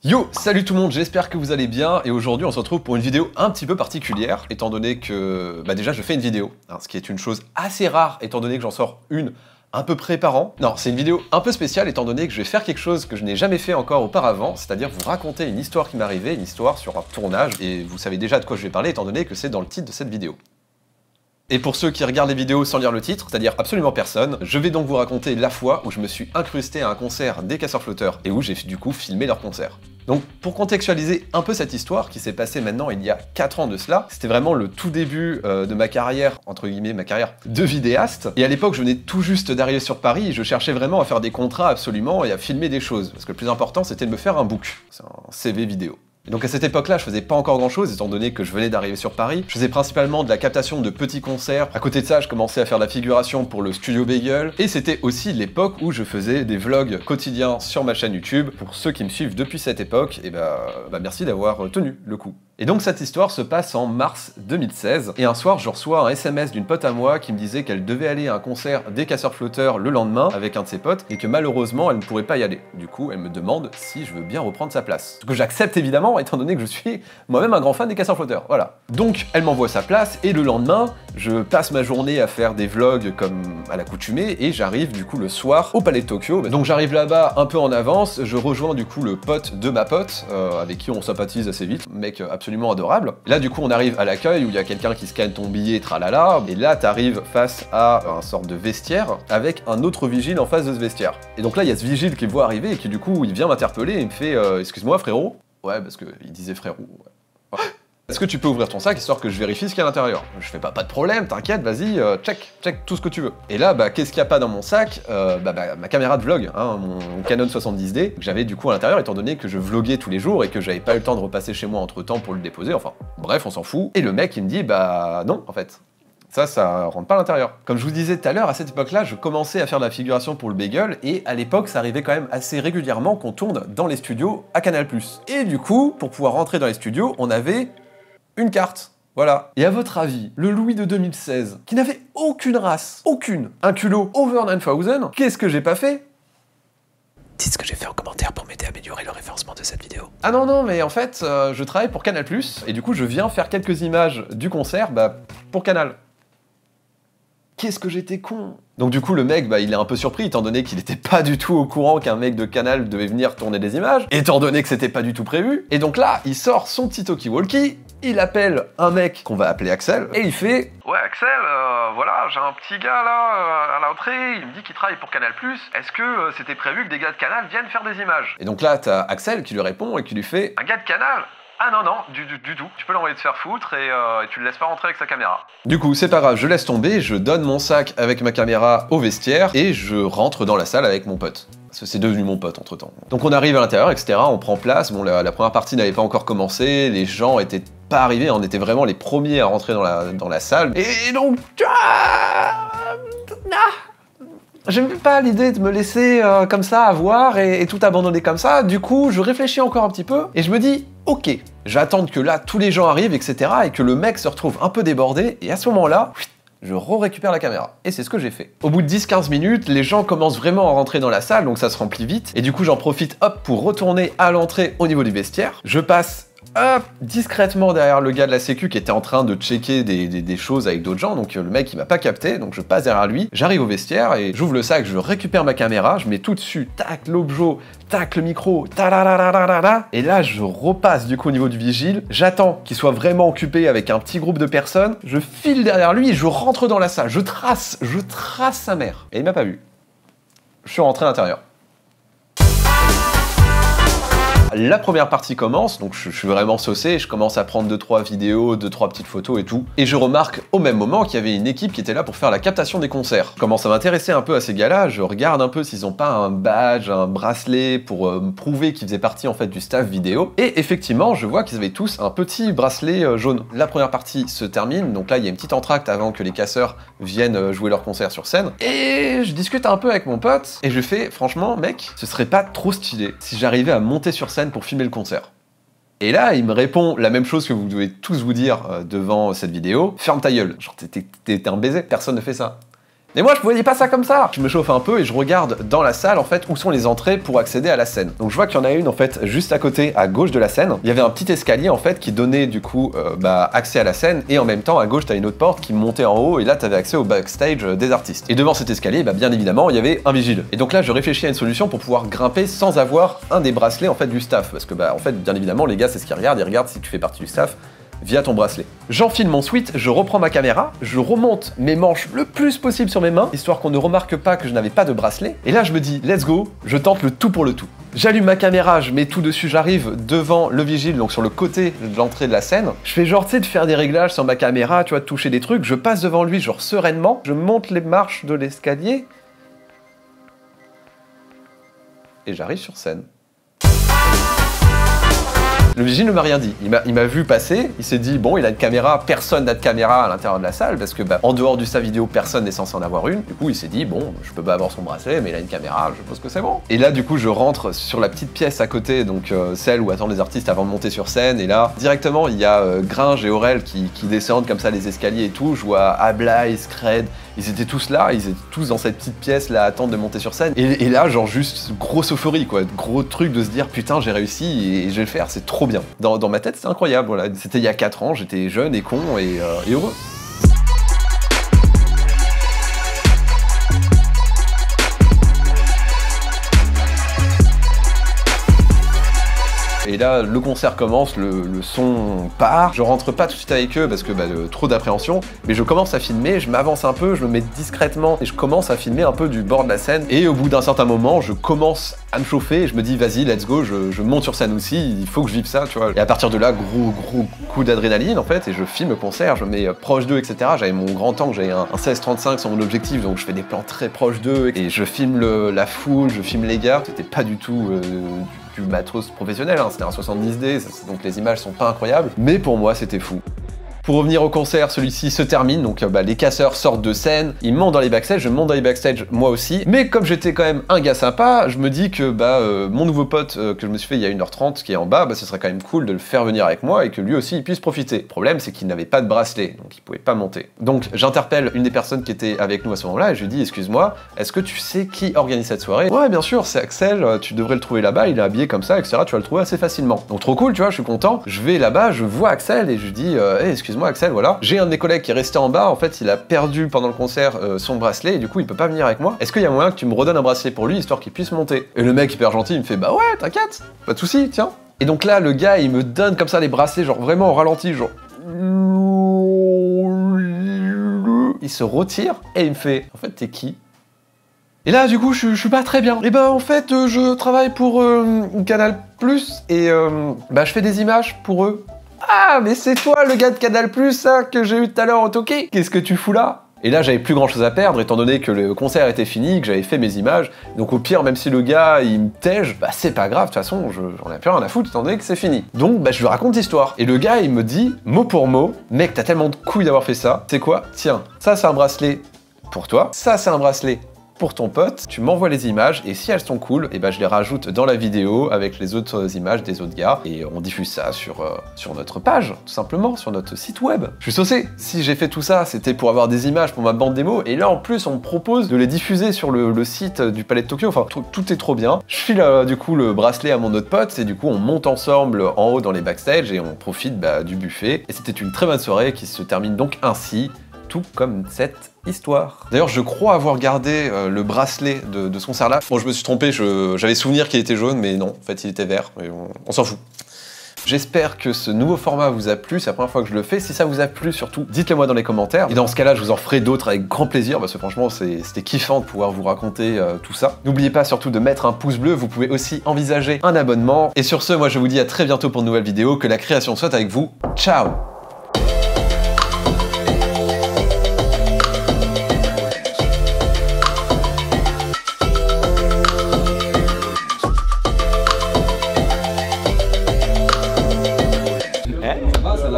Yo, salut tout le monde, j'espère que vous allez bien et aujourd'hui on se retrouve pour une vidéo un petit peu particulière étant donné que déjà je fais une vidéo, hein, ce qui est une chose assez rare étant donné que j'en sors une à peu près par an. Non, c'est une vidéo un peu spéciale étant donné que je vais faire quelque chose que je n'ai jamais fait encore auparavant, c'est-à-dire vous raconter une histoire qui m'est arrivée, une histoire sur un tournage et vous savez déjà de quoi je vais parler étant donné que c'est dans le titre de cette vidéo. Et pour ceux qui regardent les vidéos sans lire le titre, c'est-à-dire absolument personne, je vais donc vous raconter la fois où je me suis incrusté à un concert des Casseurs-Flotteurs et où j'ai du coup filmé leur concert. Donc pour contextualiser un peu cette histoire qui s'est passée maintenant il y a 4 ans de cela, c'était vraiment le tout début de ma carrière, entre guillemets ma carrière de vidéaste, et à l'époque je venais tout juste d'arriver sur Paris et je cherchais vraiment à faire des contrats absolument et à filmer des choses, parce que le plus important c'était de me faire un book, c'est un CV vidéo. Et donc à cette époque-là, je faisais pas encore grand-chose, étant donné que je venais d'arriver sur Paris. Je faisais principalement de la captation de petits concerts. À côté de ça, je commençais à faire de la figuration pour le Studio Bagel. Et c'était aussi l'époque où je faisais des vlogs quotidiens sur ma chaîne YouTube. Pour ceux qui me suivent depuis cette époque, et merci d'avoir tenu le coup. Et donc cette histoire se passe en mars 2016, et un soir je reçois un SMS d'une pote à moi qui me disait qu'elle devait aller à un concert des Casseurs-Flotteurs le lendemain avec un de ses potes, et que malheureusement elle ne pourrait pas y aller. Du coup elle me demande si je veux bien reprendre sa place. Ce que j'accepte évidemment, étant donné que je suis moi-même un grand fan des Casseurs-Flotteurs, voilà. Donc elle m'envoie sa place, et le lendemain, je passe ma journée à faire des vlogs comme à l'accoutumée, et j'arrive du coup le soir au Palais de Tokyo. Donc j'arrive là-bas un peu en avance, je rejoins du coup le pote de ma pote, avec qui on sympathise assez vite, mec absolument adorable. Là du coup on arrive à l'accueil où il y a quelqu'un qui scanne ton billet, tralala, et là t'arrives face à un sorte de vestiaire avec un autre vigile en face de ce vestiaire. Et donc là il y a ce vigile qui me voit arriver et qui du coup il vient m'interpeller et il me fait excuse-moi frérot. Ouais parce que il disait frérot. Ouais. Est-ce que tu peux ouvrir ton sac histoire que je vérifie ce qu'il y a à l'intérieur? Je fais pas de problème, t'inquiète, vas-y, check tout ce que tu veux. Et là, qu'est-ce qu'il y a pas dans mon sac? Ma caméra de vlog, hein, mon Canon 70D, que j'avais du coup à l'intérieur étant donné que je vloguais tous les jours et que j'avais pas eu le temps de repasser chez moi entre temps pour le déposer, enfin, bref, on s'en fout. Et le mec, il me dit, non, en fait. Ça rentre pas à l'intérieur. Comme je vous disais tout à l'heure, à cette époque-là, je commençais à faire de la figuration pour le Bagel, et à l'époque, ça arrivait quand même assez régulièrement qu'on tourne dans les studios à Canal+. Et du coup, pour pouvoir rentrer dans les studios, on avait une carte. Voilà. Et à votre avis, le Louis de 2016, qui n'avait aucune race, aucune, un culot over 9000, qu'est-ce que j'ai pas fait? Dites ce que j'ai fait en commentaire pour m'aider à améliorer le référencement de cette vidéo. Ah non, mais en fait, je travaille pour Canal+, et du coup, je viens faire quelques images du concert, pour Canal. Qu'est-ce que j'étais con! Donc du coup le mec il est un peu surpris étant donné qu'il était pas du tout au courant qu'un mec de Canal devait venir tourner des images, étant donné que c'était pas du tout prévu, et donc là il sort son petit talkie-walkie, il appelle un mec qu'on va appeler Axel, et il fait « Ouais Axel, voilà j'ai un petit gars là à l'entrée, il me dit qu'il travaille pour Canal+, est-ce que c'était prévu que des gars de Canal viennent faire des images ?» Et donc là t'as Axel qui lui répond et qui lui fait « Un gars de Canal ? Ah non, du tout. Tu peux l'envoyer te faire foutre et tu le laisses pas rentrer avec sa caméra. » Du coup, c'est pas grave, je laisse tomber, je donne mon sac avec ma caméra au vestiaire et je rentre dans la salle avec mon pote. Parce que c'est devenu mon pote entre temps. Donc on arrive à l'intérieur, etc. On prend place. Bon, la première partie n'avait pas encore commencé, les gens étaient pas arrivés, on était vraiment les premiers à rentrer dans la salle. Et donc... J'aime pas l'idée de me laisser comme ça avoir et tout abandonner comme ça, du coup je réfléchis encore un petit peu et je me dis ok, j'attends que là tous les gens arrivent etc et que le mec se retrouve un peu débordé et à ce moment-là, je récupère la caméra. Et c'est ce que j'ai fait. Au bout de 10-15 minutes, les gens commencent vraiment à rentrer dans la salle, donc ça se remplit vite, et du coup j'en profite pour retourner à l'entrée au niveau du vestiaire. Je passe discrètement derrière le gars de la sécu qui était en train de checker des choses avec d'autres gens, donc le mec il m'a pas capté, donc je passe derrière lui, j'arrive au vestiaire et j'ouvre le sac, je récupère ma caméra, je mets tout dessus, tac l'objet, tac le micro, et là je repasse du coup au niveau du vigile, j'attends qu'il soit vraiment occupé avec un petit groupe de personnes, je file derrière lui et je rentre dans la salle, je trace sa mère, et il m'a pas vu. Je suis rentré à l'intérieur. La première partie commence, donc je suis vraiment saucé, je commence à prendre 2-3 vidéos, 2-3 petites photos et tout, et je remarque au même moment qu'il y avait une équipe qui était là pour faire la captation des concerts. Je commence à m'intéresser un peu à ces gars-là, je regarde un peu s'ils ont pas un badge, un bracelet pour me prouver qu'ils faisaient partie en fait du staff vidéo, et effectivement je vois qu'ils avaient tous un petit bracelet jaune. La première partie se termine, donc là il y a une petite entracte avant que les casseurs viennent jouer leur concert sur scène, et je discute un peu avec mon pote, et je fais franchement mec, ce serait pas trop stylé si j'arrivais à monter sur scène pour filmer le concert. Et là, il me répond la même chose que vous devez tous vous dire devant cette vidéo. Ferme ta gueule. Genre, t'es un baiser. Personne ne fait ça. Et moi je voyais pas ça comme ça. Je me chauffe un peu et je regarde dans la salle en fait où sont les entrées pour accéder à la scène. Donc je vois qu'il y en a une en fait juste à côté, à gauche de la scène. Il y avait un petit escalier en fait qui donnait du coup accès à la scène, et en même temps à gauche t'as une autre porte qui montait en haut et là t'avais accès au backstage des artistes. Et devant cet escalier, bien évidemment il y avait un vigile. Et donc là je réfléchis à une solution pour pouvoir grimper sans avoir un des bracelets en fait du staff, parce que en fait bien évidemment les gars c'est ce qu'ils regardent, ils regardent si tu fais partie du staff via ton bracelet. J'enfile mon sweat, je reprends ma caméra, je remonte mes manches le plus possible sur mes mains, histoire qu'on ne remarque pas que je n'avais pas de bracelet. Et là, je me dis, let's go, je tente le tout pour le tout. J'allume ma caméra, je mets tout dessus, j'arrive devant le vigile, donc sur le côté de l'entrée de la scène. Je fais genre, tu sais, de faire des réglages sur ma caméra, tu vois, de toucher des trucs. Je passe devant lui, genre sereinement. Je monte les marches de l'escalier. Et j'arrive sur scène. Le vigile ne m'a rien dit. Il m'a vu passer, il s'est dit bon, il a une caméra, personne n'a de caméra à l'intérieur de la salle parce que en dehors du staff vidéo, personne n'est censé en avoir une. Du coup, il s'est dit bon, je peux pas avoir son bracelet, mais il a une caméra, je pense que c'est bon. Et là, du coup, je rentre sur la petite pièce à côté, donc celle où attendent les artistes avant de monter sur scène. Et là, directement, il y a Gringe et Aurel qui descendent comme ça les escaliers et tout. Je vois Ablaï, Scred. Ils étaient tous là, ils étaient tous dans cette petite pièce là à attendre de monter sur scène. Et là, genre juste grosse euphorie quoi, gros truc de se dire putain j'ai réussi et je vais le faire, c'est trop bien. Dans ma tête c'est incroyable, voilà. C'était il y a 4 ans, j'étais jeune et con et heureux. Et là, le concert commence, le son part. Je rentre pas tout de suite avec eux parce que trop d'appréhension, mais je commence à filmer, je m'avance un peu, je me mets discrètement et je commence à filmer un peu du bord de la scène. Et au bout d'un certain moment, je commence à me chauffer et je me dis vas-y, let's go, je monte sur scène aussi, il faut que je vive ça, tu vois. Et à partir de là, gros coup d'adrénaline en fait, et je filme le concert, je me mets proche d'eux, etc. J'avais mon grand angle, j'avais un 16-35 sur mon objectif, donc je fais des plans très proches d'eux et je filme la foule, je filme les gars. C'était pas du tout du matos professionnel, hein. C'était un 70D, donc les images sont pas incroyables, mais pour moi c'était fou. Pour revenir au concert, celui-ci se termine, donc les casseurs sortent de scène, ils montent dans les backstage, je monte dans les backstage moi aussi, mais comme j'étais quand même un gars sympa, je me dis que mon nouveau pote que je me suis fait il y a 1h30 qui est en bas, ce serait quand même cool de le faire venir avec moi et que lui aussi il puisse profiter. Le problème c'est qu'il n'avait pas de bracelet, donc il pouvait pas monter. Donc j'interpelle une des personnes qui était avec nous à ce moment-là et je lui dis excuse-moi, est-ce que tu sais qui organise cette soirée? Ouais bien sûr, c'est Axel, tu devrais le trouver là-bas, il est habillé comme ça, etc. Tu vas le trouver assez facilement. Donc trop cool, tu vois, je suis content. Je vais là-bas, je vois Axel et je lui dis hey, excuse-moi Axel, voilà. J'ai un de mes collègues qui est resté en bas, en fait il a perdu pendant le concert son bracelet et du coup il peut pas venir avec moi. Est-ce qu'il y a moyen que tu me redonnes un bracelet pour lui histoire qu'il puisse monter? Et le mec hyper gentil il me fait bah ouais t'inquiète, pas de soucis, tiens. Et donc là le gars il me donne comme ça les bracelets, genre vraiment au ralenti, genre il se retire et il me fait en fait t'es qui? Et là, du coup, je suis pas très bien. Et en fait, je travaille pour Canal+, et je fais des images pour eux. Ah, mais c'est toi, le gars de Canal+, hein, que j'ai eu tout à l'heure au Toqué. Qu'est-ce que tu fous là? Et là, j'avais plus grand-chose à perdre, étant donné que le concert était fini, que j'avais fait mes images. Donc au pire, même si le gars, il me tège, c'est pas grave, de toute façon, j'en ai plus rien à foutre, étant donné que c'est fini. Donc, je lui raconte l'histoire. Et le gars, il me dit, mot pour mot, mec, t'as tellement de couilles d'avoir fait ça. C'est quoi? Tiens, ça, c'est un bracelet pour toi. Ça, c'est un bracelet pour ton pote, tu m'envoies les images et si elles sont cool, je les rajoute dans la vidéo avec les autres images des autres gars et on diffuse ça sur notre page, tout simplement, sur notre site web. Je suis saucé. Si j'ai fait tout ça, c'était pour avoir des images pour ma bande démo et là en plus on me propose de les diffuser sur le site du Palais de Tokyo, enfin tout est trop bien. Je file du coup le bracelet à mon autre pote et du coup on monte ensemble en haut dans les backstage et on profite du buffet et c'était une très bonne soirée qui se termine donc ainsi, tout comme cette histoire. D'ailleurs, je crois avoir gardé le bracelet de ce concert-là. Bon, je me suis trompé, j'avais souvenir qu'il était jaune, mais non, en fait, il était vert, mais on s'en fout. J'espère que ce nouveau format vous a plu, c'est la première fois que je le fais. Si ça vous a plu, surtout, dites-le moi dans les commentaires. Et dans ce cas-là, je vous en ferai d'autres avec grand plaisir, parce que franchement, c'était kiffant de pouvoir vous raconter tout ça. N'oubliez pas surtout de mettre un pouce bleu, vous pouvez aussi envisager un abonnement. Et sur ce, moi je vous dis à très bientôt pour une nouvelle vidéo, que la création soit avec vous. Ciao!